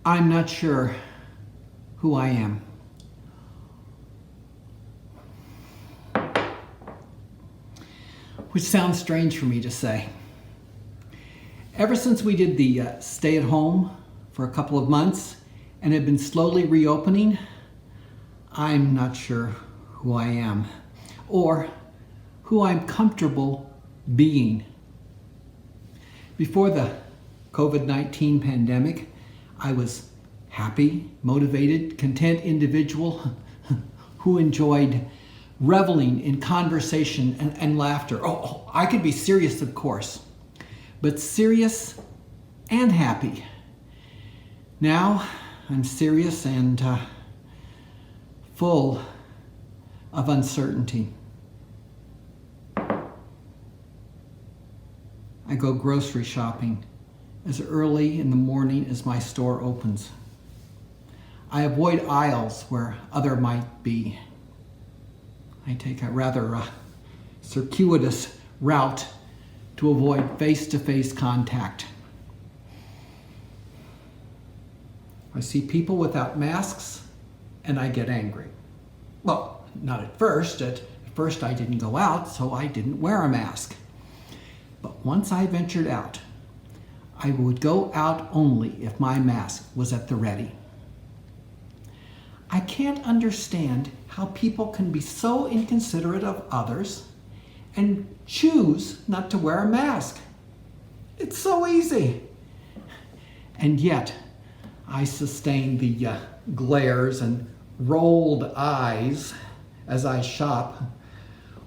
I'm not sure who I am. Which sounds strange for me to say. Ever since we did the stay at home for a couple of months and have been slowly reopening, I'm not sure who I am or who I'm comfortable being. Before the COVID-19 pandemic, I was happy, motivated, content individual who enjoyed reveling in conversation and laughter. Oh, I could be serious, of course, but serious and happy. Now I'm serious and full of uncertainty. I go grocery shopping as early in the morning as my store opens. I avoid aisles where others might be. I take a rather circuitous route to avoid face-to-face contact. I see people without masks and I get angry. Well, not at first. At first I didn't go out, so I didn't wear a mask. But once I ventured out, I would go out only if my mask was at the ready. I can't understand how people can be so inconsiderate of others and choose not to wear a mask. It's so easy. And yet, I sustain the glares and rolled eyes as I shop,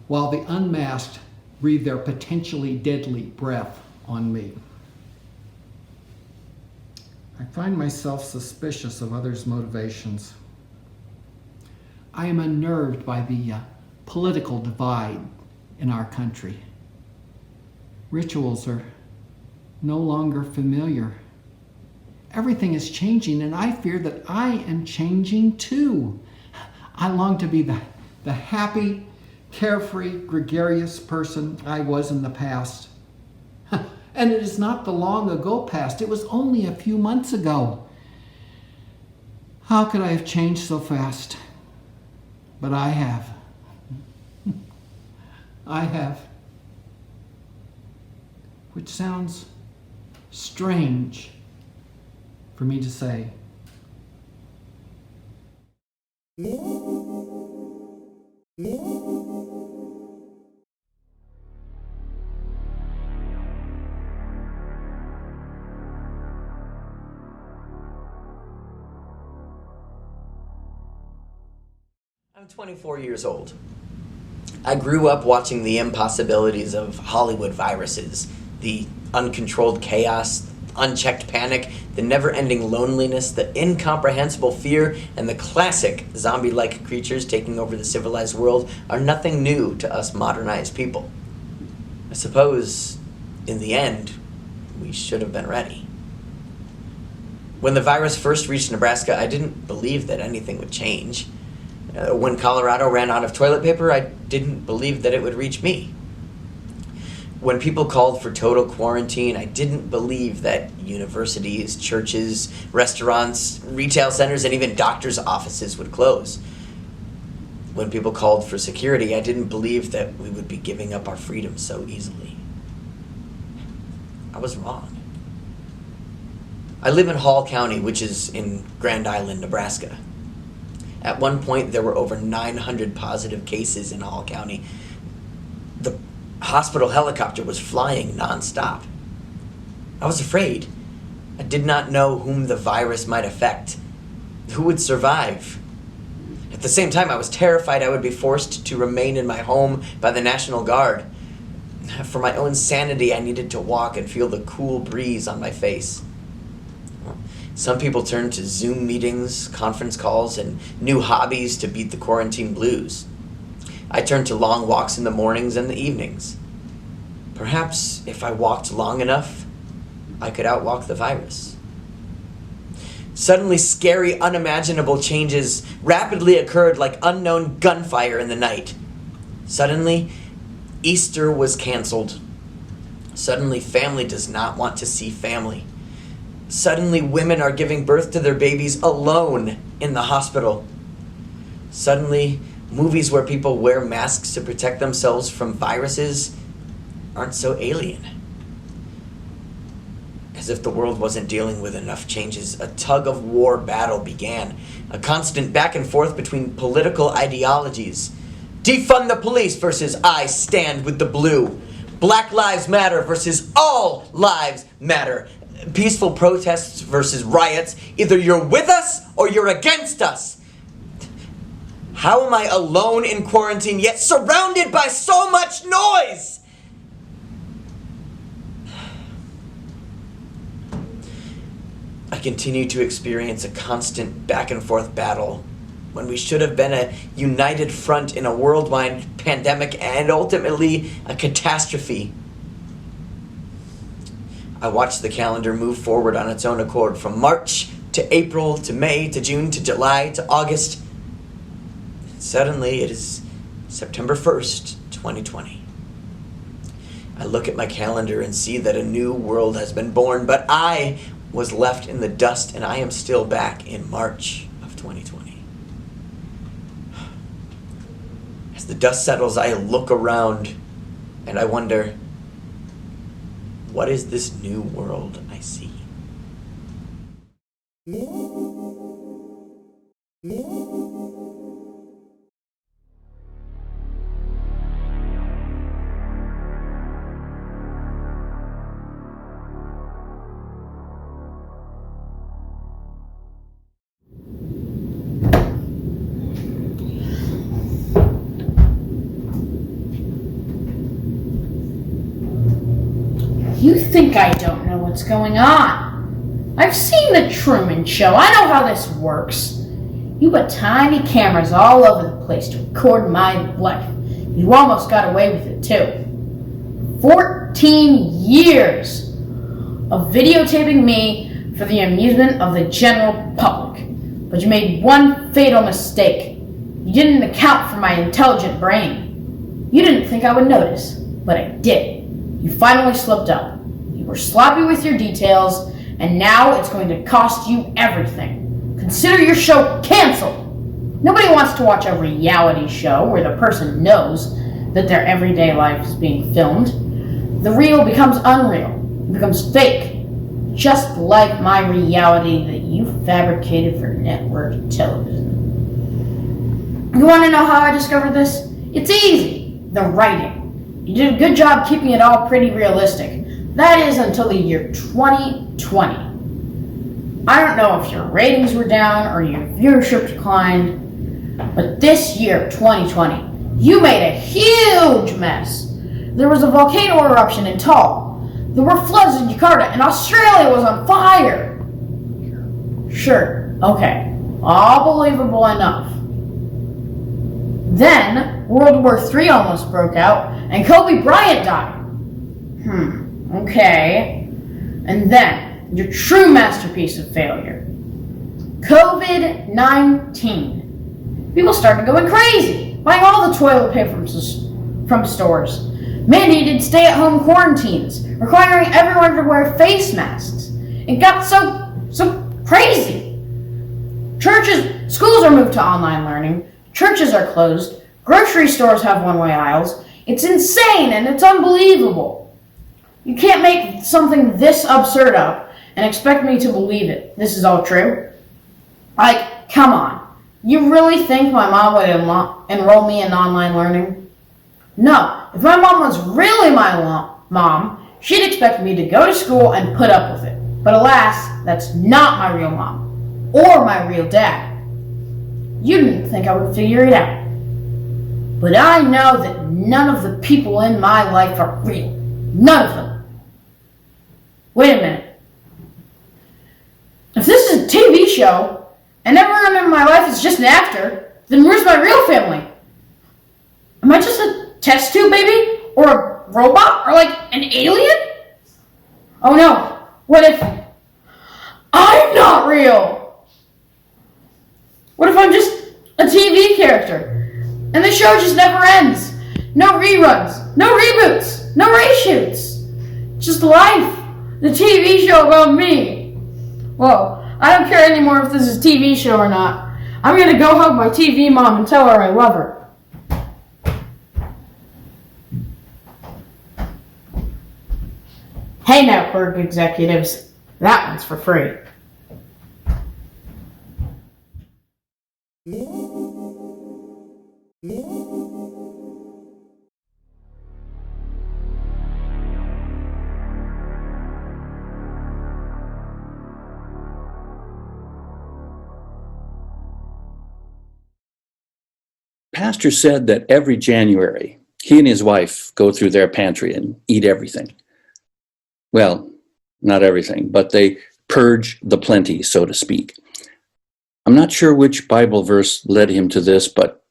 while the unmasked breathe their potentially deadly breath on me. I find myself suspicious of others' motivations. I am unnerved by the political divide in our country. Rituals are no longer familiar. Everything is changing, and I fear that I am changing too. I long to be the happy, carefree, gregarious person I was in the past. And it is not the long ago past. It was only a few months ago. How could I have changed so fast? But I have. I have. Which sounds strange for me to say. I'm 24 years old. I grew up watching the impossibilities of Hollywood viruses, the uncontrolled chaos, unchecked panic, the never-ending loneliness, the incomprehensible fear, and the classic zombie-like creatures taking over the civilized world are nothing new to us modernized people. I suppose, in the end, we should have been ready. When the virus first reached Nebraska, I didn't believe that anything would change. When Colorado ran out of toilet paper, I didn't believe that it would reach me. When people called for total quarantine, I didn't believe that universities, churches, restaurants, retail centers, and even doctors' offices would close. When people called for security, I didn't believe that we would be giving up our freedom so easily. I was wrong. I live in Hall County, which is in Grand Island, Nebraska. At one point, there were over 900 positive cases in Hall County. The hospital helicopter was flying nonstop. I was afraid. I did not know whom the virus might affect, who would survive. At the same time, I was terrified I would be forced to remain in my home by the National Guard. For my own sanity, I needed to walk and feel the cool breeze on my face. Some people turn to Zoom meetings, conference calls, and new hobbies to beat the quarantine blues. I turned to long walks in the mornings and the evenings. Perhaps if I walked long enough, I could outwalk the virus. Suddenly, scary, unimaginable changes rapidly occurred like unknown gunfire in the night. Suddenly, Easter was canceled. Suddenly, family does not want to see family. Suddenly, women are giving birth to their babies alone in the hospital. Suddenly, movies where people wear masks to protect themselves from viruses aren't so alien. As if the world wasn't dealing with enough changes, a tug-of-war battle began. A constant back and forth between political ideologies. Defund the police versus I stand with the blue. Black Lives Matter versus all lives matter. Peaceful protests versus riots. Either you're with us or you're against us. How am I alone in quarantine yet surrounded by so much noise? I continue to experience a constant back and forth battle when we should have been a united front in a worldwide pandemic and ultimately a catastrophe. I watched the calendar move forward on its own accord from March to April to May to June to July to August. Suddenly it is September 1st, 2020. I look at my calendar and see that a new world has been born, but I was left in the dust and I am still back in March of 2020. As the dust settles, I look around and I wonder, what is this new world I see? You think I don't know what's going on? I've seen the Truman Show. I know how this works. You put tiny cameras all over the place to record my life. You almost got away with it too. 14 years of videotaping me for the amusement of the general public. But you made one fatal mistake. You didn't account for my intelligent brain. You didn't think I would notice, but I did. You finally slipped up. You were sloppy with your details, and now it's going to cost you everything. Consider your show canceled. Nobody wants to watch a reality show where the person knows that their everyday life is being filmed. The real becomes unreal. It becomes fake. Just like my reality that you fabricated for network television. You want to know how I discovered this? It's easy. The writing. You did a good job keeping it all pretty realistic. That is until the year 2020. I don't know if your ratings were down or your viewership declined, but this year, 2020, you made a huge mess. There was a volcano eruption in Taal. There were floods in Jakarta, and Australia was on fire. Sure, okay, all believable enough. Then, World War III almost broke out, and Kobe Bryant died. Okay. And then, your true masterpiece of failure. COVID-19. People started going crazy, buying all the toilet paper from stores. Mandated stay-at-home quarantines, requiring everyone to wear face masks. It got so crazy. Schools are moved to online learning. Churches are closed. Grocery stores have one-way aisles. It's insane and it's unbelievable. You can't make something this absurd up and expect me to believe it. This is all true. Like, come on. You really think my mom would enroll me in online learning? No. If my mom was really my mom, she'd expect me to go to school and put up with it. But alas, that's not my real mom. Or my real dad. You didn't think I would figure it out. But I know that none of the people in my life are real. None of them. Wait a minute. If this is a TV show, and everyone in my life is just an actor, then where's my real family? Am I just a test tube baby? Or a robot? Or like an alien? Oh no. What if I'm not real? What if I'm just a TV character? And the show just never ends. No reruns, no reboots, no reshoots. Just life. The TV show about me. Whoa, I don't care anymore if this is a TV show or not. I'm gonna go hug my TV mom and tell her I love her. Hey now, BOUREK executives. That one's for free. Pastor said that every January, he and his wife go through their pantry and eat everything. Well, not everything, but they purge the plenty, so to speak. I'm not sure which Bible verse led him to this, but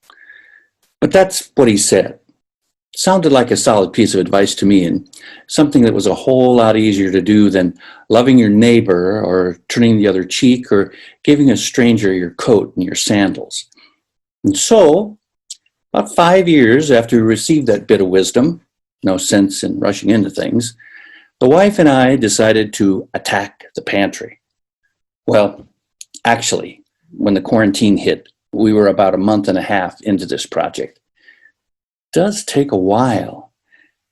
that's what he said. Sounded like a solid piece of advice to me, and something that was a whole lot easier to do than loving your neighbor or turning the other cheek or giving a stranger your coat and your sandals. And so, about 5 years after we received that bit of wisdom, no sense in rushing into things, the wife and I decided to attack the pantry. Well, actually, when the quarantine hit, we were about a month and a half into this project. It does take a while.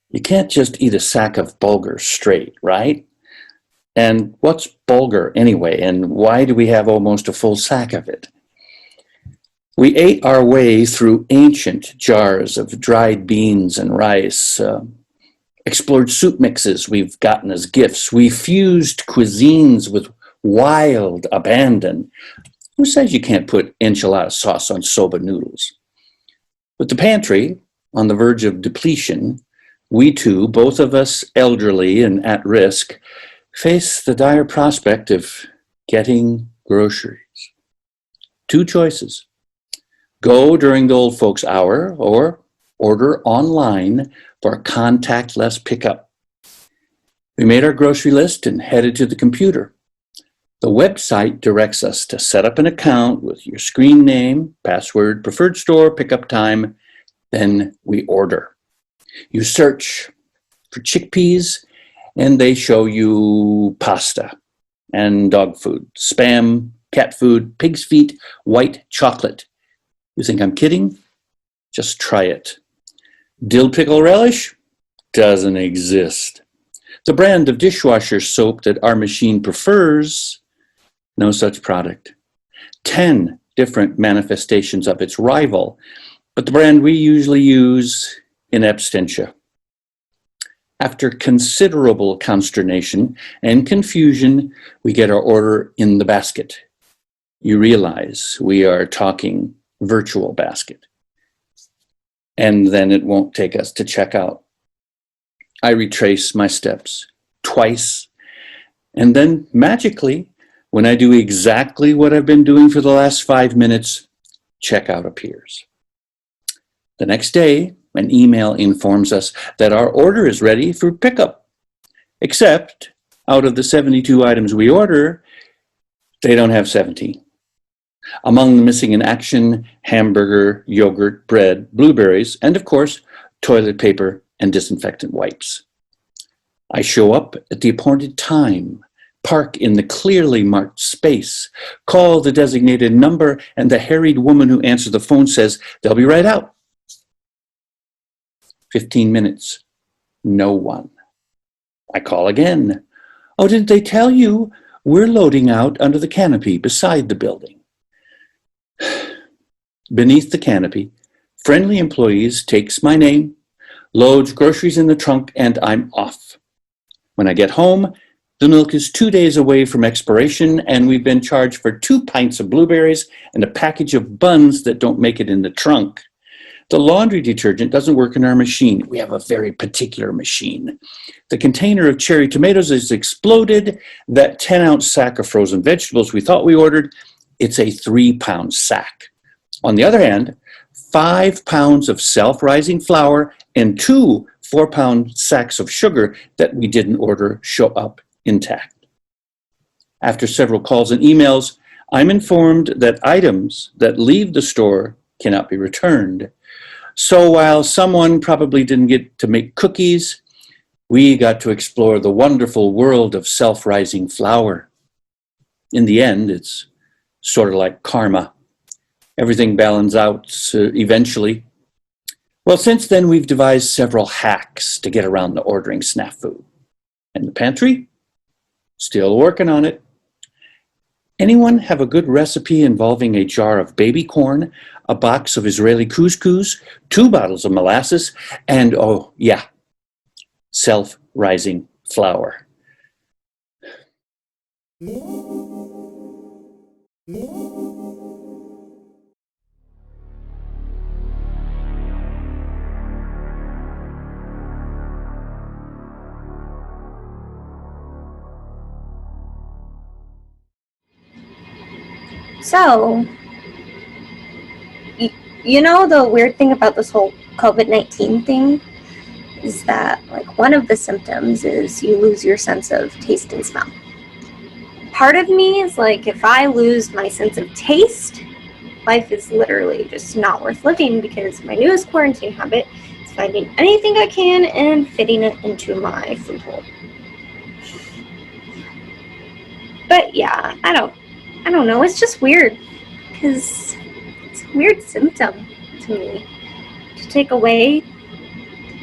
You can't just eat a sack of bulgur straight, right? And what's bulgur anyway, and why do we have almost a full sack of it? We ate our way through ancient jars of dried beans and rice, explored soup mixes we've gotten as gifts. We fused cuisines with wild abandon. Who says you can't put enchilada sauce on soba noodles? With the pantry on the verge of depletion, we two, both of us elderly and at risk, face the dire prospect of getting groceries. Two choices. Go during the old folks' hour or order online for a contactless pickup. We made our grocery list and headed to the computer. The website directs us to set up an account with your screen name, password, preferred store, pickup time. Then we order. You search for chickpeas and they show you pasta and dog food, Spam, cat food, pig's feet, white chocolate. You think I'm kidding? Just try it. Dill pickle relish? Doesn't exist. The brand of dishwasher soap that our machine prefers? No such product. 10 different manifestations of its rival, but the brand we usually use in absentia. After considerable consternation and confusion, we get our order in the basket. You realize we are talking virtual basket. And then it won't take us to checkout. I retrace my steps twice, and then magically, when I do exactly what I've been doing for the last 5 minutes, checkout appears. The next day, an email informs us that our order is ready for pickup. Except, out of the 72 items we order, they don't have 17. Among the missing in action, hamburger, yogurt, bread, blueberries, and of course, toilet paper and disinfectant wipes. I show up at the appointed time, park in the clearly marked space, call the designated number, and the harried woman who answers the phone says, they'll be right out. 15 minutes, no one. I call again. Oh, didn't they tell you? We're loading out under the canopy beside the building. Beneath the canopy, friendly employees takes my name, loads groceries in the trunk, and I'm off. When I get home, the milk is 2 days away from expiration, and we've been charged for 2 pints of blueberries and a package of buns that don't make it in the trunk. The laundry detergent doesn't work in our machine. We have a very particular machine. The container of cherry tomatoes is exploded. That 10-ounce sack of frozen vegetables we thought we ordered, it's a 3-pound sack. On the other hand, 5 pounds of self-rising flour and 2 4-pound sacks of sugar that we didn't order show up intact. After several calls and emails, I'm informed that items that leave the store cannot be returned. So while someone probably didn't get to make cookies, we got to explore the wonderful world of self-rising flour. in the end, it's sort of like karma. Everything balances out eventually. Well, since then, we've devised several hacks to get around the ordering snafu. And the pantry? Still working on it. Anyone have a good recipe involving a jar of baby corn, a box of Israeli couscous, 2 bottles of molasses, and, oh yeah, self-rising flour? So, you know, the weird thing about this whole COVID-19 thing is that, like, one of the symptoms is you lose your sense of taste and smell. Part of me is like, if I lose my sense of taste, life is literally just not worth living, because my newest quarantine habit is finding anything I can and fitting it into my food hole. But yeah, I don't know, it's just weird, because it's a weird symptom to me, to take away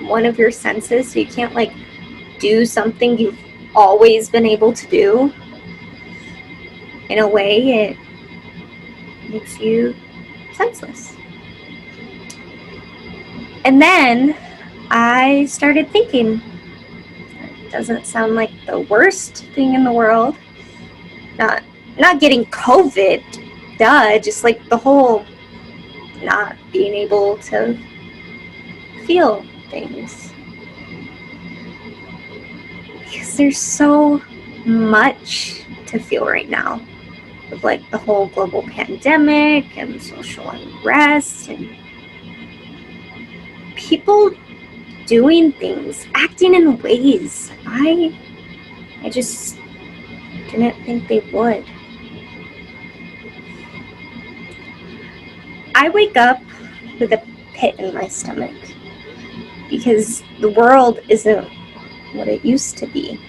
one of your senses so you can't, like, do something you've always been able to do. In a way, it makes you senseless. And then I started thinking, it doesn't sound like the worst thing in the world. Not getting COVID, duh, just like the whole not being able to feel things. Because there's so much to feel right now, with like the whole global pandemic and social unrest and people doing things, acting in ways I just didn't think they would. I wake up with a pit in my stomach because the world isn't what it used to be.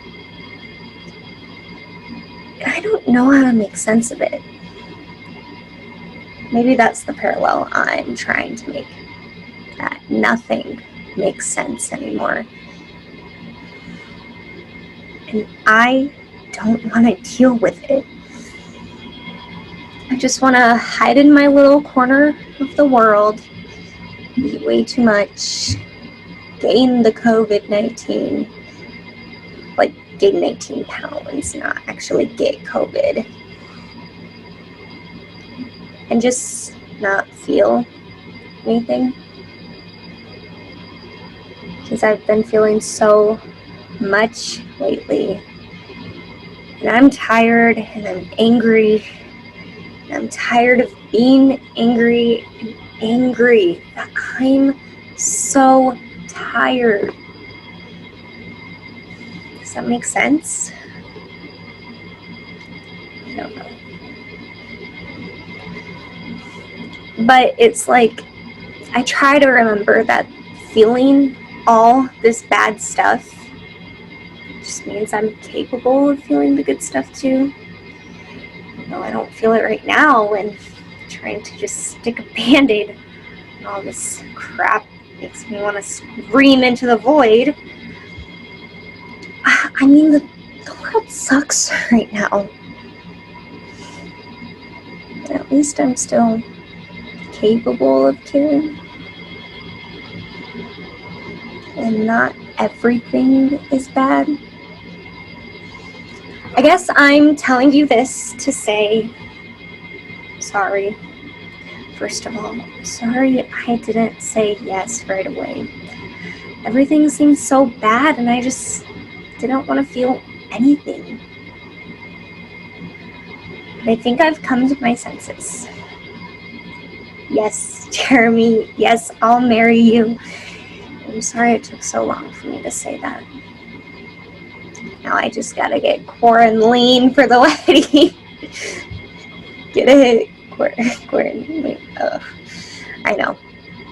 I don't know how to make sense of it. Maybe that's the parallel I'm trying to make, that nothing makes sense anymore. And I don't want to deal with it. I just want to hide in my little corner of the world, eat way too much, gain the COVID-19, like gain 19 pounds, not actually get COVID, and just not feel anything. Because I've been feeling so much lately, and I'm tired, and I'm angry, and I'm tired of being angry and angry. I'm so tired. Does that make sense? I don't know. But it's like, I try to remember that feeling all this bad stuff just means I'm capable of feeling the good stuff too. No, I don't feel it right now, and trying to just stick a band-aid on all this crap makes me want to scream into the void. I mean, the world sucks right now. At least I'm still capable of caring. And not everything is bad. I guess I'm telling you this to say sorry. First of all, sorry I didn't say yes right away. Everything seems so bad and I just didn't want to feel anything. But I think I've come to my senses. Yes, Jeremy, yes, I'll marry you. I'm sorry it took so long for me to say that. Now I just gotta get quarantine for the wedding. Get it? Quarantine. I know.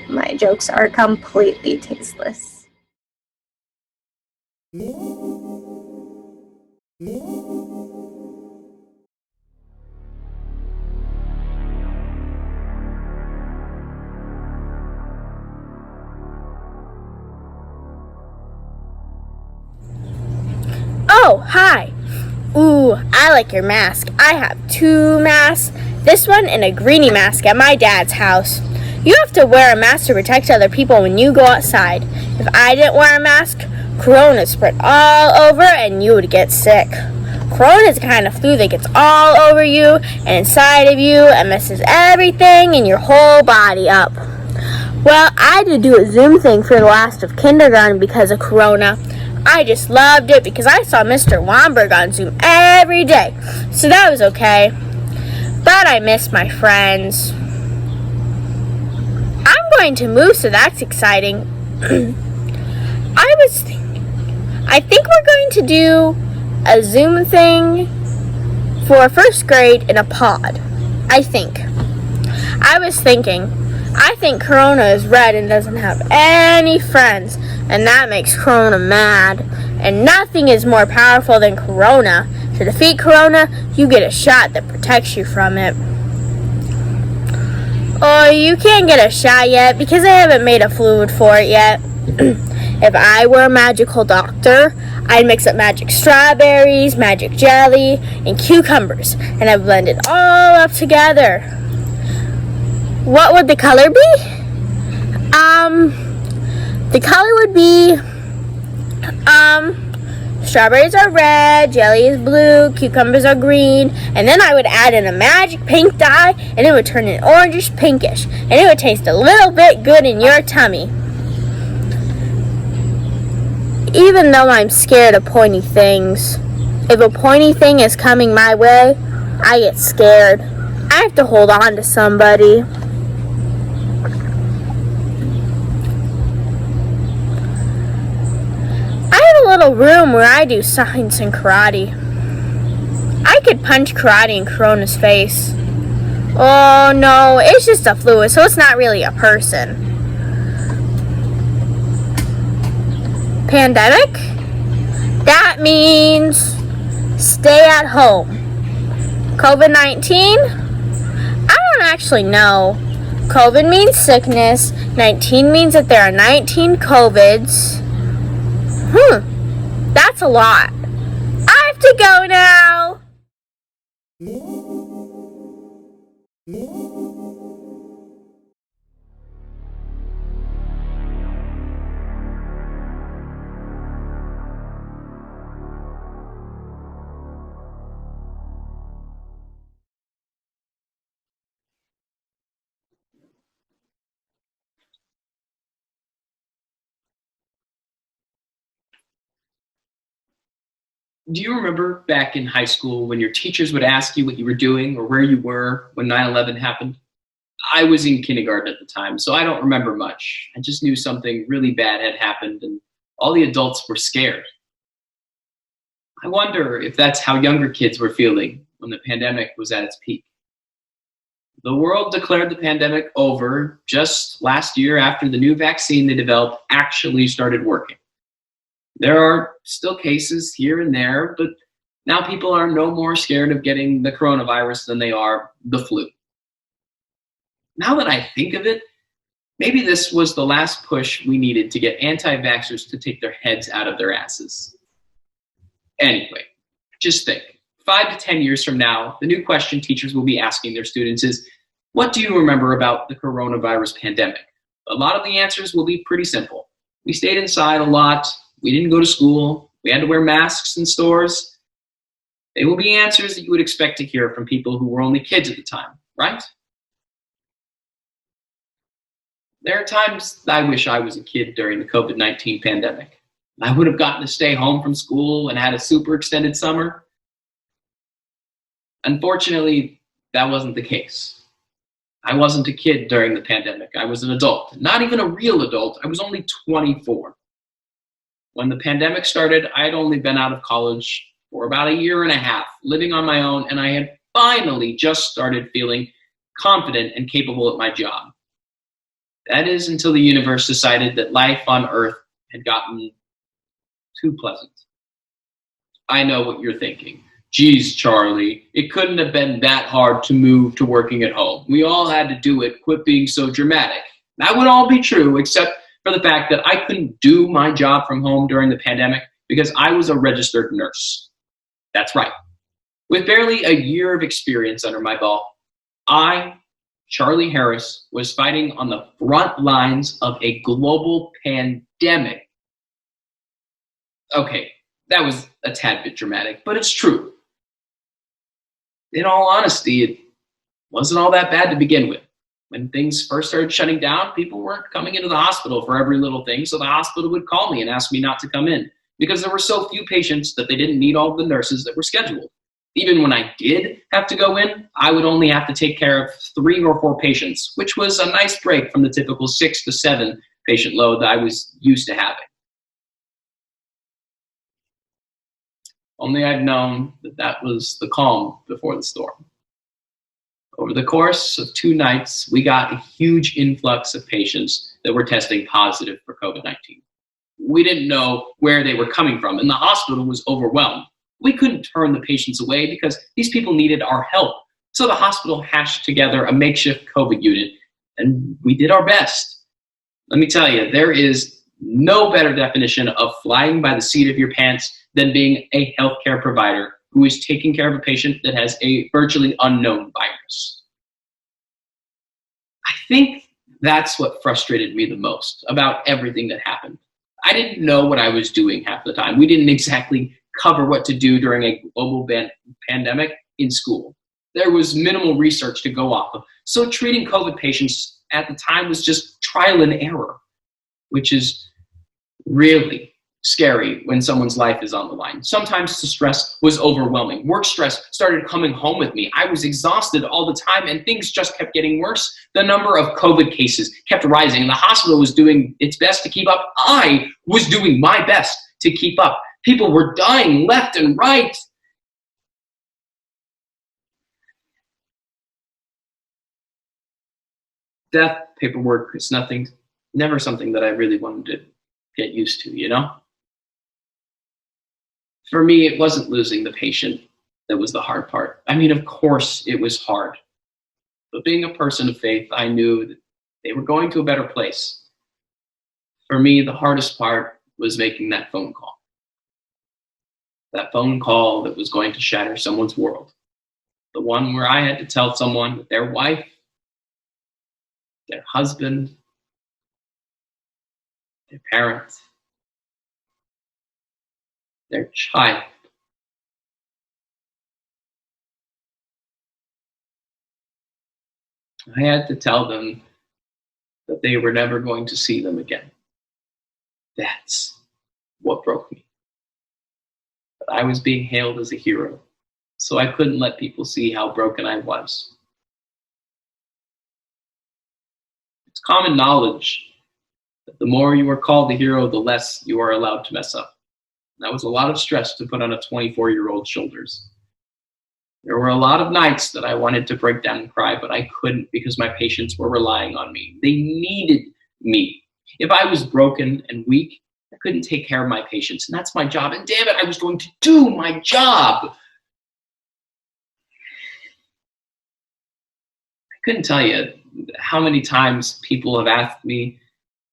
My jokes are completely tasteless. Oh, hi. Ooh, I like your mask. I have 2 masks. This one and a greenie mask at my dad's house. You have to wear a mask to protect other people when you go outside. If I didn't wear a mask, corona spread all over and you would get sick. Corona is a kind of flu that gets all over you and inside of you and messes everything in your whole body up. Well, I had to do a Zoom thing for the last of kindergarten because of corona. I just loved it because I saw Mr. Womberg on Zoom every day, so that was okay. But I missed my friends. I'm going to move, so that's exciting. I think we're going to do a Zoom thing for 1st grade in a pod. I think Corona is red and doesn't have any friends, and that makes Corona mad. And nothing is more powerful than Corona. To defeat Corona, you get a shot that protects you from it. Oh, you can't get a shot yet because I haven't made a fluid for it yet. If I were a magical doctor, I'd mix up magic strawberries, magic jelly, and cucumbers, and I'd blend it all up together. What would the color be? The color would be, strawberries are red, jelly is blue, cucumbers are green, and then I would add in a magic pink dye, and it would turn it orangish pinkish, and it would taste a little bit good in your tummy. Even though I'm scared of pointy things, if a pointy thing is coming my way, I get scared. I have to hold on to somebody. Little room where I do science and karate. I could punch karate in Corona's face. Oh no, it's just a fluid, so it's not really a person. Pandemic? That means stay at home. COVID-19? I don't actually know. COVID means sickness. 19 means that there are 19 COVIDs. That's a lot. I have to go now. Do you remember back in high school when your teachers would ask you what you were doing or where you were when 9/11 happened? I was in kindergarten at the time, so I don't remember much. I just knew something really bad had happened and all the adults were scared. I wonder if that's how younger kids were feeling when the pandemic was at its peak. The world declared the pandemic over just last year after the new vaccine they developed actually started working. There are still cases here and there, but now people are no more scared of getting the coronavirus than they are the flu. Now that I think of it, maybe this was the last push we needed to get anti-vaxxers to take their heads out of their asses. Anyway, just think, 5 to 10 years from now, the new question teachers will be asking their students is, what do you remember about the coronavirus pandemic? A lot of the answers will be pretty simple. We stayed inside a lot. We didn't go to school. We had to wear masks in stores. They will be answers that you would expect to hear from people who were only kids at the time, right? There are times I wish I was a kid during the COVID-19 pandemic. I would have gotten to stay home from school and had a super extended summer. Unfortunately, that wasn't the case. I wasn't a kid during the pandemic. I was an adult, not even a real adult. I was only 24. When the pandemic started, I had only been out of college for about 1.5 years, living on my own, and I had finally just started feeling confident and capable at my job. That is until the universe decided that life on Earth had gotten too pleasant. I know what you're thinking. Geez, Charlie, it couldn't have been that hard to move to working at home. We all had to do it. Quit being so dramatic. That would all be true, except for the fact that I couldn't do my job from home during the pandemic because I was a registered nurse. That's right. With barely a year of experience under my belt, I, Charlie Harris, was fighting on the front lines of a global pandemic. Okay, that was a tad bit dramatic, but it's true. In all honesty, it wasn't all that bad to begin with. When things first started shutting down, people weren't coming into the hospital for every little thing, so the hospital would call me and ask me not to come in because there were so few patients that they didn't need all the nurses that were scheduled. Even when I did have to go in, I would only have to take care of 3 or 4 patients, which was a nice break from the typical 6 to 7 patient load that I was used to having. Only I'd known that that was the calm before the storm. Over the course of 2 nights, we got a huge influx of patients that were testing positive for COVID-19. We didn't know where they were coming from, and the hospital was overwhelmed. We couldn't turn the patients away because these people needed our help. So the hospital hashed together a makeshift COVID unit, and we did our best. Let me tell you, there is no better definition of flying by the seat of your pants than being a healthcare provider who is taking care of a patient that has a virtually unknown virus. I think that's what frustrated me the most about everything that happened. I didn't know what I was doing half the time. We didn't exactly cover what to do during a global pandemic in school. There was minimal research to go off of. So treating COVID patients at the time was just trial and error, which is really scary when someone's life is on the line. Sometimes the stress was overwhelming. Work stress started coming home with me. I was exhausted all the time and things just kept getting worse. The number of COVID cases kept rising and the hospital was doing its best to keep up. I was doing my best to keep up. People were dying left and right. Death paperwork is never something that I really wanted to get used to, you know? For me, it wasn't losing the patient that was the hard part. I mean, of course it was hard. But being a person of faith, I knew that they were going to a better place. For me, the hardest part was making that phone call. That phone call that was going to shatter someone's world. The one where I had to tell someone that their wife, their husband, their parents, their child I had to tell them that they were never going to see them again. That's what broke me. But I was being hailed as a hero, so I couldn't let people see how broken I was. It's common knowledge that the more you are called a hero, the less you are allowed to mess up. That was a lot of stress to put on a 24-year-old's shoulders. There were a lot of nights that I wanted to break down and cry, but I couldn't because my patients were relying on me. They needed me. If I was broken and weak, I couldn't take care of my patients, and that's my job. And damn it, I was going to do my job. I couldn't tell you how many times people have asked me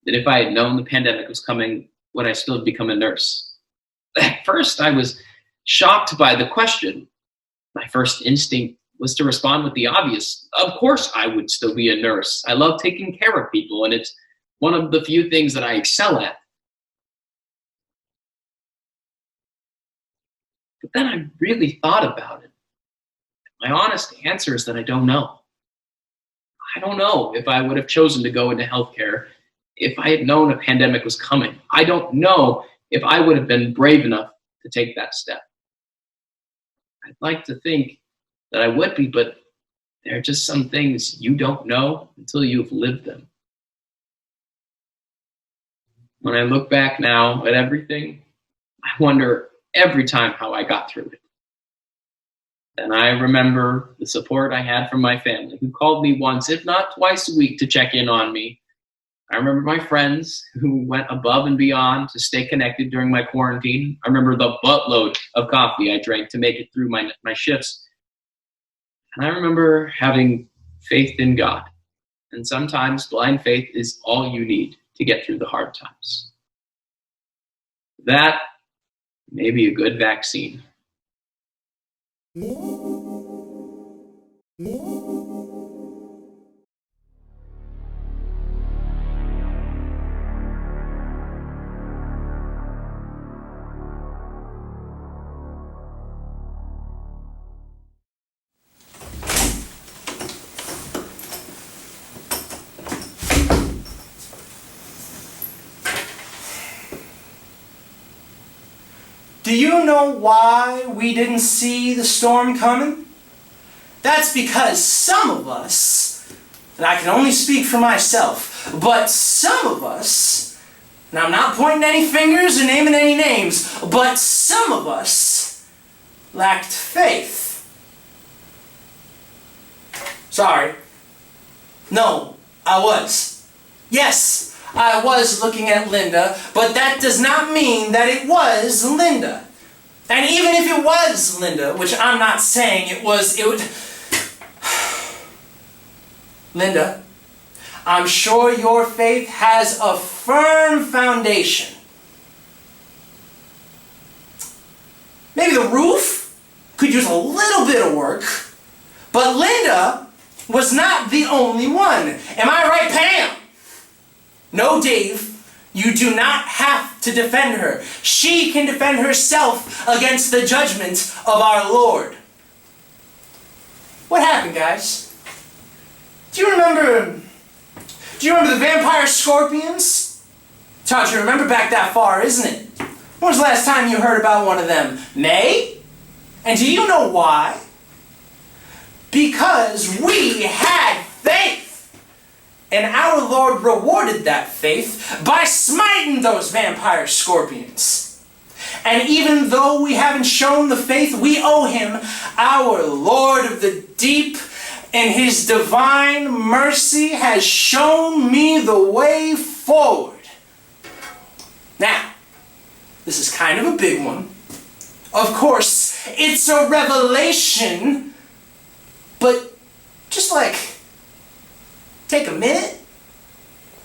that if I had known the pandemic was coming, would I still become a nurse? At first, I was shocked by the question. My first instinct was to respond with the obvious. Of course I would still be a nurse. I love taking care of people, and it's one of the few things that I excel at. But then I really thought about it. My honest answer is that I don't know. I don't know if I would have chosen to go into healthcare if I had known a pandemic was coming. I don't know if I would have been brave enough to take that step. I'd like to think that I would be, but there are just some things you don't know until you've lived them. When I look back now at everything, I wonder every time how I got through it. And I remember the support I had from my family, who called me once, if not twice a week, to check in on me. I remember my friends who went above and beyond to stay connected during my quarantine. I remember the buttload of coffee I drank to make it through my shifts. And I remember having faith in God. And sometimes blind faith is all you need to get through the hard times. That maybe a good vaccine. Do you know why we didn't see the storm coming? That's because some of us, and I can only speak for myself, but some of us, and I'm not pointing any fingers or naming any names, but some of us lacked faith. Sorry. No, I was. Yes, I was looking at Linda, but that does not mean that it was Linda. And even if it was Linda, which I'm not saying it would... Linda, I'm sure your faith has a firm foundation. Maybe the roof could use a little bit of work, but Linda was not the only one. Am I right, Pam? No, Dave, you do not have to defend her. She can defend herself against the judgment of our Lord. What happened, guys? Do you remember the vampire scorpions? It's hard to remember back that far, isn't it? When was the last time you heard about one of them? May? And do you know why? Because we had faith! And our Lord rewarded that faith by smiting those vampire scorpions. And even though we haven't shown the faith we owe him, our Lord of the deep, in his divine mercy, has shown me the way forward. Now, this is kind of a big one. Of course, it's a revelation, but just take a minute,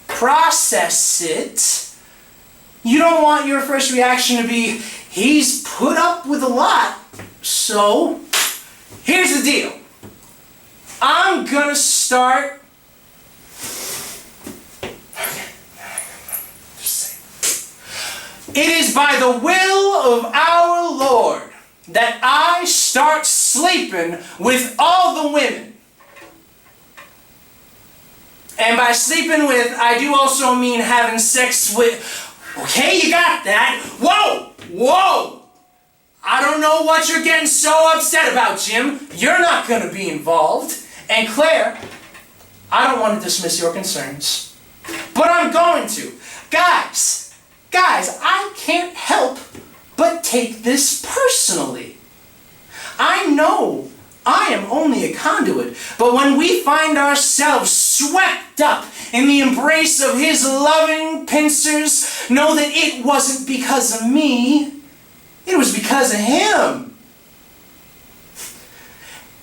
process it. You don't want your first reaction to be, he's put up with a lot. So, here's the deal. I'm gonna start... It is by the will of our Lord that I start sleeping with all the women. And by sleeping with, I do also mean having sex with... Okay, you got that. Whoa! Whoa! I don't know what you're getting so upset about, Jim. You're not going to be involved. And Claire, I don't want to dismiss your concerns, but I'm going to. Guys, I can't help but take this personally. I know I am only a conduit, but when we find ourselves swept up in the embrace of his loving pincers, know that it wasn't because of me, it was because of him.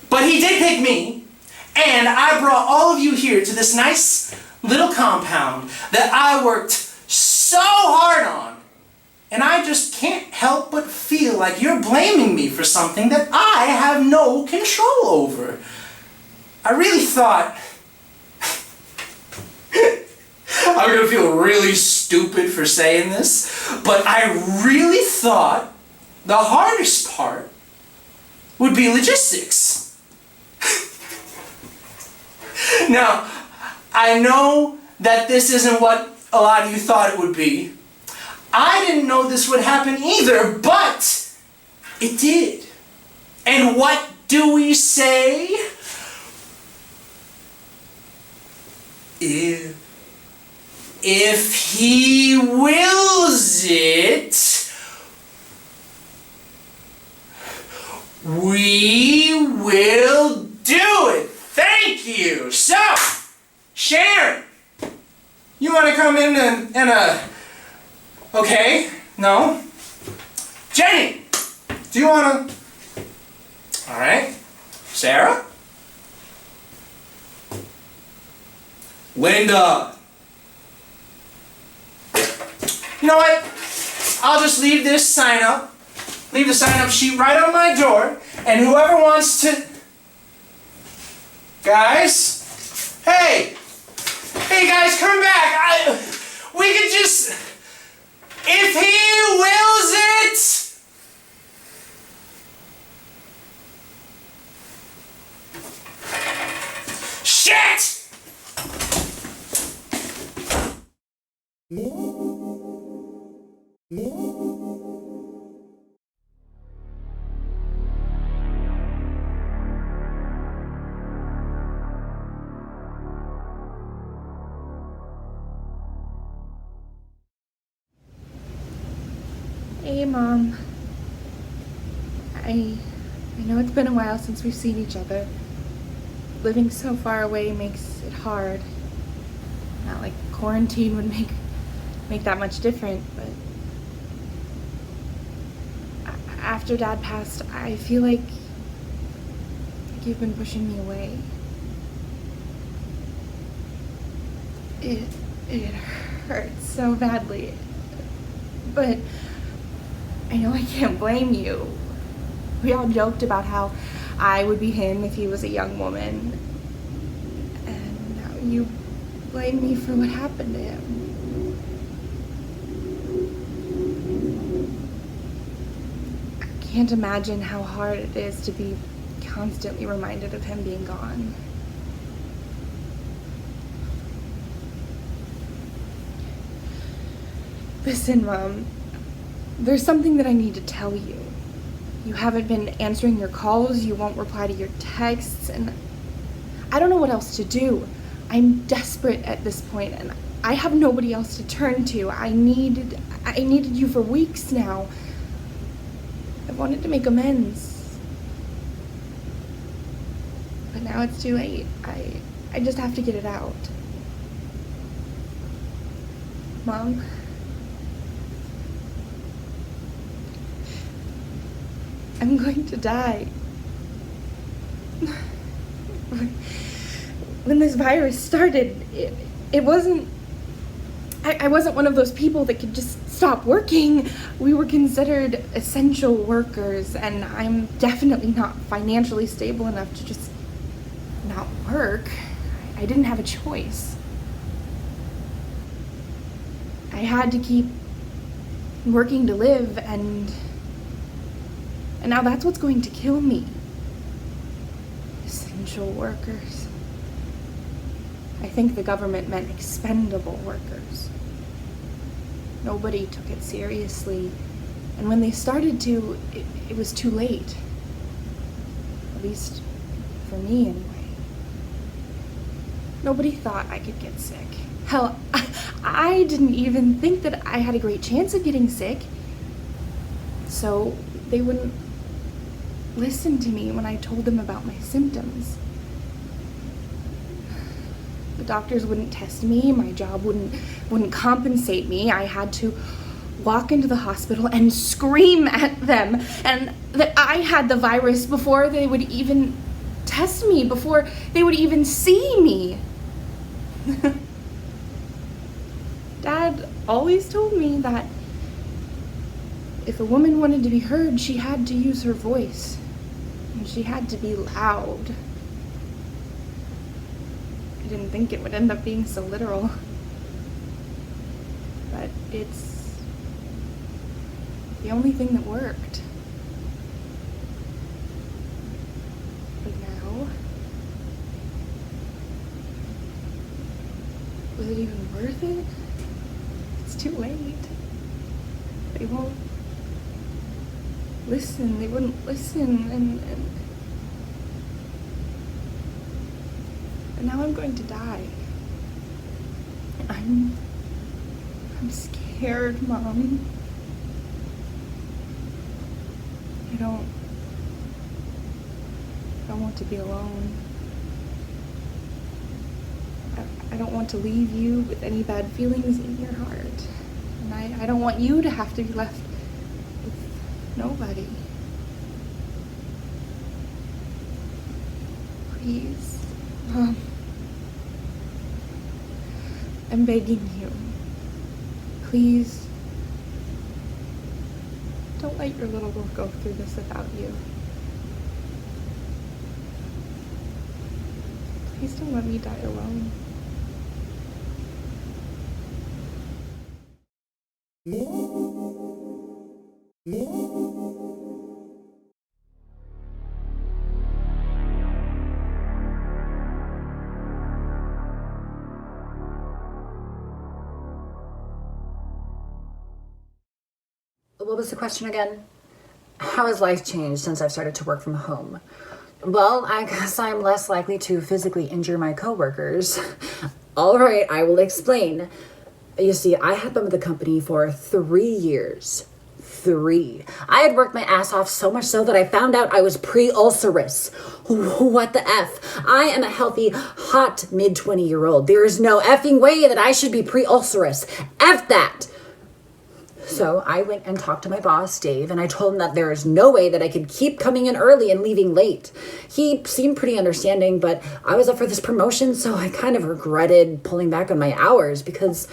But he did pick me, and I brought all of you here to this nice little compound that I worked so hard on, and I just can't help but feel like you're blaming me for something that I have no control over. I really thought... I'm gonna feel really stupid for saying this, but I really thought the hardest part would be logistics. Now, I know that this isn't what a lot of you thought it would be. I didn't know this would happen either, but it did. And what do we say? If he wills it, we will do it. Thank you. So, Sharon, you want to come in and okay, no. Jenny, do you want to? All right. Sarah? Linda. You know what? I'll just leave this sign up leave the sign-up sheet right on my door, and whoever wants to... Guys? Hey! Hey guys, come back! We could just... If he wills it! Shit! Hey, Mom. I know it's been a while since we've seen each other. Living so far away makes it hard. Not like quarantine would make that much different, but after Dad passed, I feel like you've been pushing me away. It hurts so badly, but I know I can't blame you. We all joked about how I would be him if he was a young woman, and now you blame me for what happened to him. I can't imagine how hard it is to be constantly reminded of him being gone. Listen, Mom, there's something that I need to tell you. You haven't been answering your calls, you won't reply to your texts, and I don't know what else to do. I'm desperate at this point, and I have nobody else to turn to. I needed you for weeks now. I wanted to make amends. But now it's too late. I just have to get it out. Mom? I'm going to die. When this virus started, it wasn't... I wasn't one of those people that could just stop working. We were considered essential workers, and I'm definitely not financially stable enough to just not work. I didn't have a choice. I had to keep working to live, and now that's what's going to kill me. Essential workers. I think the government meant expendable workers. Nobody took it seriously, and when they started to, it was too late. At least for me, anyway. Nobody thought I could get sick. Hell, I didn't even think that I had a great chance of getting sick. So they wouldn't listen to me when I told them about my symptoms. The doctors wouldn't test me, my job wouldn't compensate me. I had to walk into the hospital and scream at them and that I had the virus before they would even test me, before they would even see me. Dad always told me that if a woman wanted to be heard, she had to use her voice. And she had to be loud. I didn't think it would end up being so literal. But it's the only thing that worked. But now, was it even worth it? It's too late. They won't listen. They wouldn't listen, and now I'm going to die. I'm scared, Mom. I don't want to be alone. I don't want to leave you with any bad feelings in your heart. And I don't want you to have to be left with nobody. Please, Mom. I'm begging you. Please, don't can't let your little girl go through this without you. Please don't let me die alone. What was the question again? How has life changed since I've started to work from home? Well, I guess I'm less likely to physically injure my coworkers. All right, I will explain. You see, I had been with the company for 3 years. 3. I had worked my ass off so much so that I found out I was pre-ulcerous. What the F? I am a healthy, hot mid-20-year-old. There is no effing way that I should be pre-ulcerous. F that! So I went and talked to my boss, Dave, and I told him that there is no way that I could keep coming in early and leaving late. He seemed pretty understanding, but I was up for this promotion, so I kind of regretted pulling back on my hours because,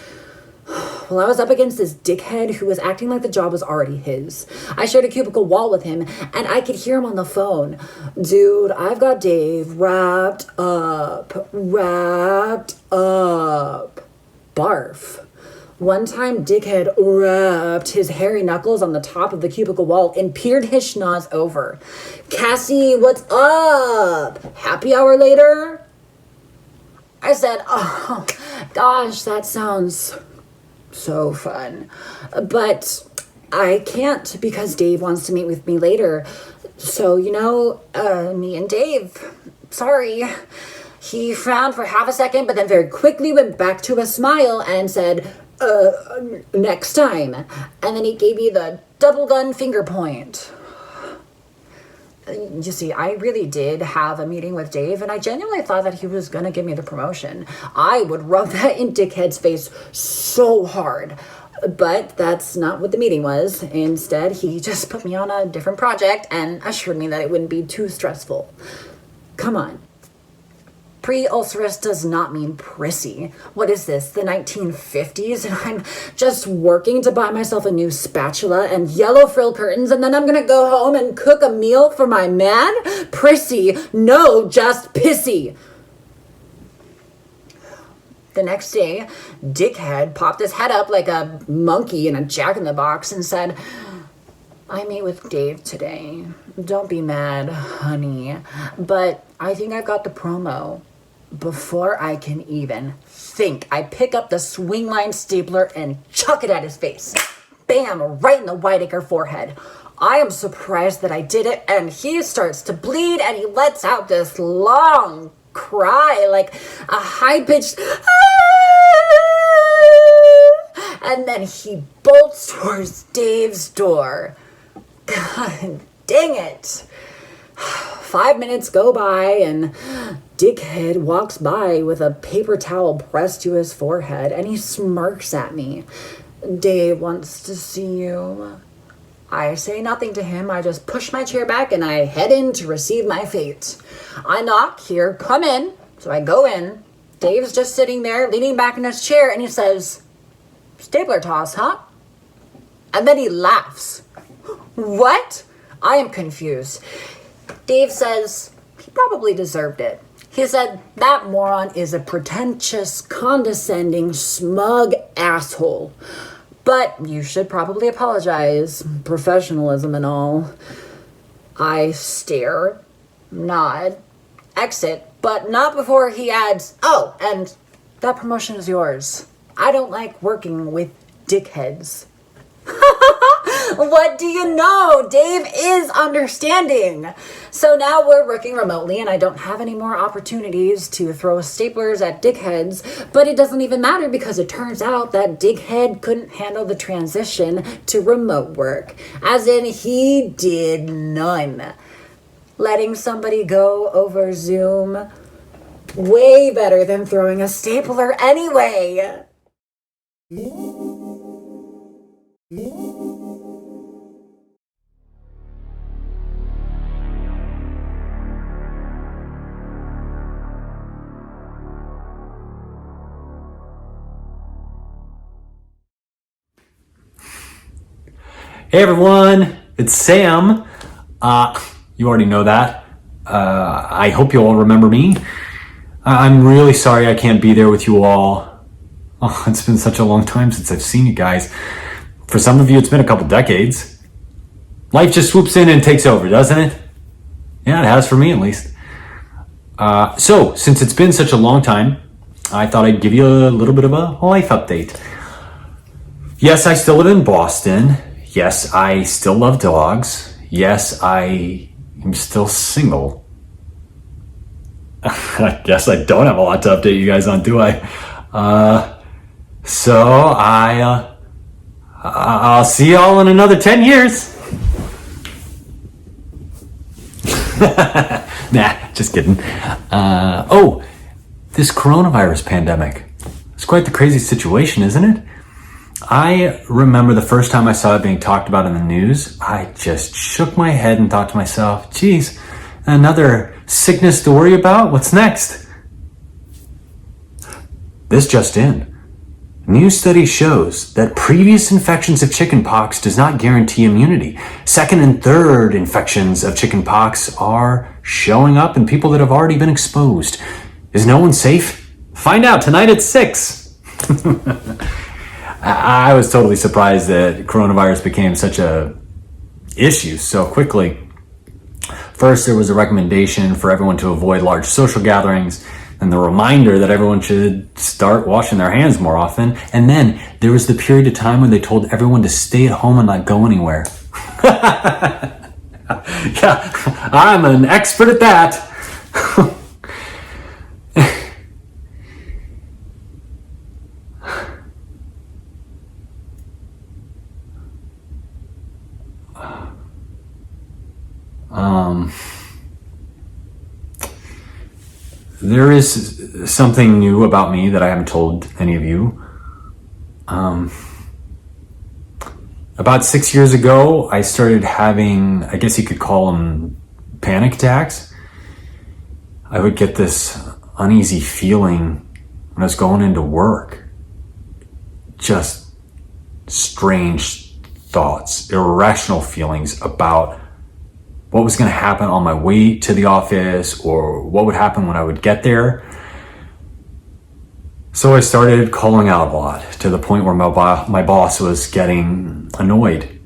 well, I was up against this dickhead who was acting like the job was already his. I shared a cubicle wall with him, and I could hear him on the phone. Dude, I've got Dave wrapped up. Barf. One time, dickhead wrapped his hairy knuckles on the top of the cubicle wall and peered his schnoz over. Cassie, what's up? Happy hour later? I said, oh, gosh, that sounds so fun. But I can't because Dave wants to meet with me later. So, me and Dave, sorry. He frowned for half a second, but then very quickly went back to a smile and said, next time. And then he gave me the double gun finger point. You see, I really did have a meeting with Dave, and I genuinely thought that he was going to give me the promotion. I would rub that in dickhead's face so hard. But that's not what the meeting was. Instead, he just put me on a different project and assured me that it wouldn't be too stressful. Come on. Pre-ulcerous does not mean prissy. What is this, the 1950s? And I'm just working to buy myself a new spatula and yellow frill curtains, and then I'm gonna go home and cook a meal for my man? Prissy? No, just pissy. The next day, dickhead popped his head up like a monkey in a jack-in-the-box and said, I meet with Dave today. Don't be mad, honey, but I think I've got the promo. Before I can even think, I pick up the swing line stapler and chuck it at his face. Bam, right in the Whiteacre forehead. I am surprised that I did it, and he starts to bleed, and he lets out this long cry, like a high-pitched ah! And then he bolts towards Dave's door. God dang it. 5 minutes go by and dickhead walks by with a paper towel pressed to his forehead and he smirks at me. Dave wants to see you. I say nothing to him. I just push my chair back and I head in to receive my fate. I knock, here, come in. So I go in. Dave's just sitting there leaning back in his chair and he says, stapler toss, huh? And then he laughs. What? I am confused. Dave says he probably deserved it. He said, that moron is a pretentious, condescending, smug asshole. But you should probably apologize. Professionalism and all. I stare, nod, exit, but not before he adds, oh, and that promotion is yours. I don't like working with dickheads. What do you know? Dave is understanding. So now we're working remotely and I don't have any more opportunities to throw staplers at dickheads, but it doesn't even matter because it turns out that dickhead couldn't handle the transition to remote work. As in, he did none. Letting somebody go over Zoom, way better than throwing a stapler anyway. Hey everyone, It's Sam. You already know that. I hope you all remember me. I'm really sorry I can't be there with you all. Oh, it's been such a long time since I've seen you guys. For some of you, it's been a couple decades. Life just swoops in and takes over, doesn't it? Yeah, it has for me at least. So, since it's been such a long time, I thought I'd give you a little bit of a life update. Yes, I still live in Boston. Yes, I still love dogs. Yes, I am still single. I guess I don't have a lot to update you guys on, do I? I'll see y'all in another 10 years. Nah, just kidding. This coronavirus pandemic. It's quite the crazy situation, isn't it? I remember the first time I saw it being talked about in the news, I just shook my head and thought to myself, geez, another sickness to worry about? What's next? This just in. New study shows that previous infections of chickenpox does not guarantee immunity. Second and third infections of chickenpox are showing up in people that have already been exposed. Is no one safe? Find out tonight at 6. I was totally surprised that coronavirus became such a issue so quickly. First, there was a recommendation for everyone to avoid large social gatherings, and the reminder that everyone should start washing their hands more often. And then there was the period of time when they told everyone to stay at home and not go anywhere. Yeah, I'm an expert at that. There is something new about me that I haven't told any of you. About 6 years ago, I started having, I guess you could call them panic attacks. I would get this uneasy feeling when I was going into work. Just strange thoughts, irrational feelings about what was going to happen on my way to the office or what would happen when I would get there. So I started calling out a lot to the point where my boss was getting annoyed.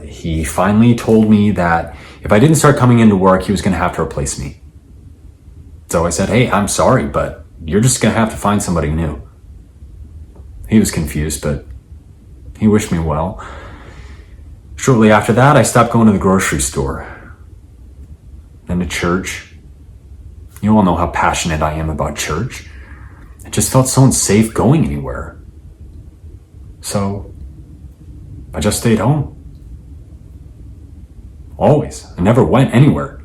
He finally told me that if I didn't start coming into work, he was going to have to replace me. So I said, hey, I'm sorry, but you're just going to have to find somebody new. He was confused, but he wished me well. Shortly after that, I stopped going to the grocery store, then to church. You all know how passionate I am about church. I just felt so unsafe going anywhere. So I just stayed home. Always. I never went anywhere.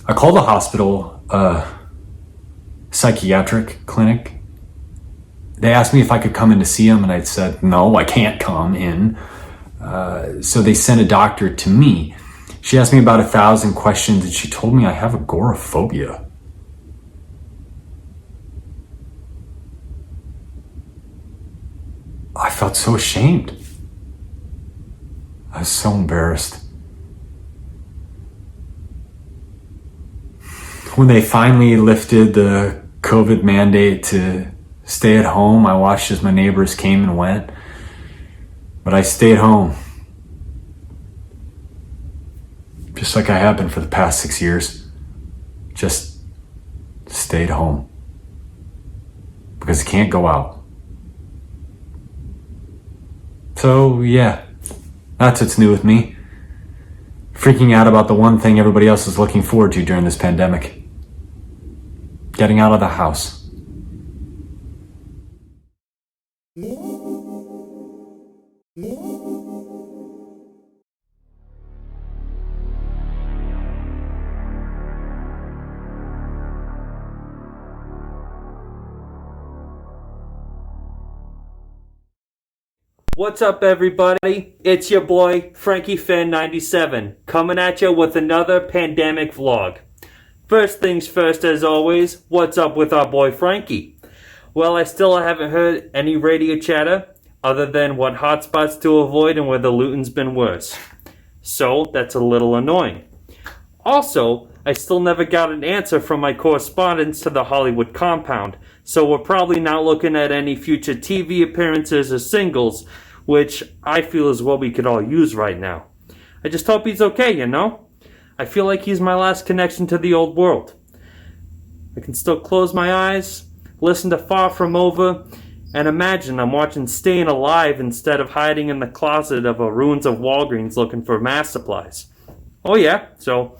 I called the hospital, psychiatric clinic. They asked me if I could come in to see them, and I said, no, I can't come in. So they sent a doctor to me. She asked me about 1,000 questions, and she told me I have agoraphobia. I felt so ashamed. I was so embarrassed. When they finally lifted the COVID mandate to stay at home, I watched as my neighbors came and went. But I stayed home. Just like I have been for the past 6 years. Just stayed home. Because I can't go out. So yeah, that's what's new with me. Freaking out about the one thing everybody else is looking forward to during this pandemic. Getting out of the house. What's up, everybody? It's your boy, FrankieFan97, coming at you with another pandemic vlog. First things first, as always, what's up with our boy Frankie? Well, I still haven't heard any radio chatter, other than what hotspots to avoid and where the looting's been worse. So that's a little annoying. Also, I still never got an answer from my correspondence to the Hollywood compound, so we're probably not looking at any future TV appearances or singles, which I feel is what we could all use right now. I just hope he's okay, you know? I feel like he's my last connection to the old world. I can still close my eyes, listen to Far From Over, and imagine I'm watching Staying Alive instead of hiding in the closet of a ruins of Walgreens looking for mask supplies. Oh yeah, so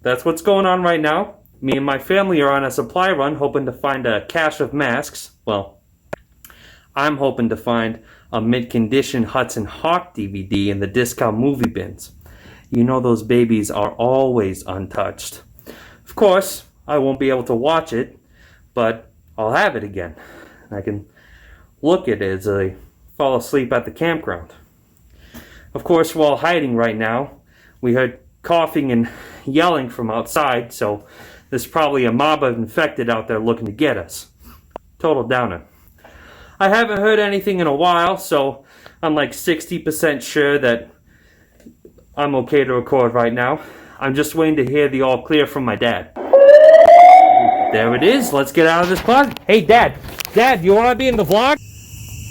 that's what's going on right now. Me and my family are on a supply run hoping to find a cache of masks. Well, I'm hoping to find a mid-condition Hudson Hawk DVD in the discount movie bins. You know those babies are always untouched. Of course, I won't be able to watch it, but I'll have it again. I can look at it as I fall asleep at the campground. Of course, while hiding right now, we heard coughing and yelling from outside, so there's probably a mob of infected out there looking to get us. Total downer. I haven't heard anything in a while, so I'm like 60% sure that I'm okay to record right now. I'm just waiting to hear the all clear from my dad. There it is. Let's get out of this closet. Hey, Dad. Dad, you want to be in the vlog?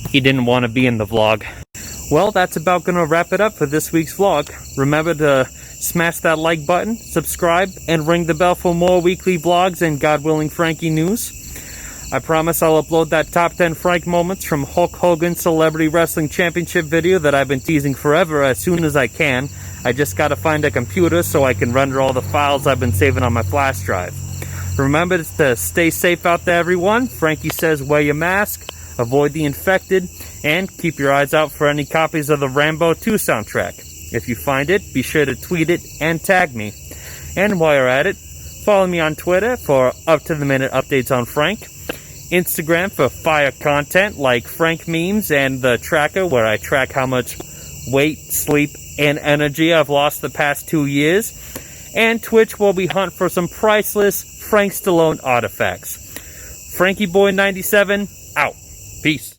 He didn't want to be in the vlog. Well, that's about going to wrap it up for this week's vlog. Remember to smash that like button, subscribe, and ring the bell for more weekly vlogs and God willing Frankie news. I promise I'll upload that top 10 Frank moments from Hulk Hogan's Celebrity Wrestling Championship video that I've been teasing forever as soon as I can. I just gotta find a computer so I can render all the files I've been saving on my flash drive. Remember to stay safe out there, everyone. Frankie says wear your mask, avoid the infected, and keep your eyes out for any copies of the Rambo 2 soundtrack. If you find it, be sure to tweet it and tag me. And while you're at it, follow me on Twitter for up-to-the-minute updates on Frank, Instagram for fire content like Frank memes and the tracker where I track how much weight, sleep, and energy I've lost the past 2 years, and Twitch where we hunt for some priceless Frank Stallone artifacts. FrankieBoy97, out. Peace.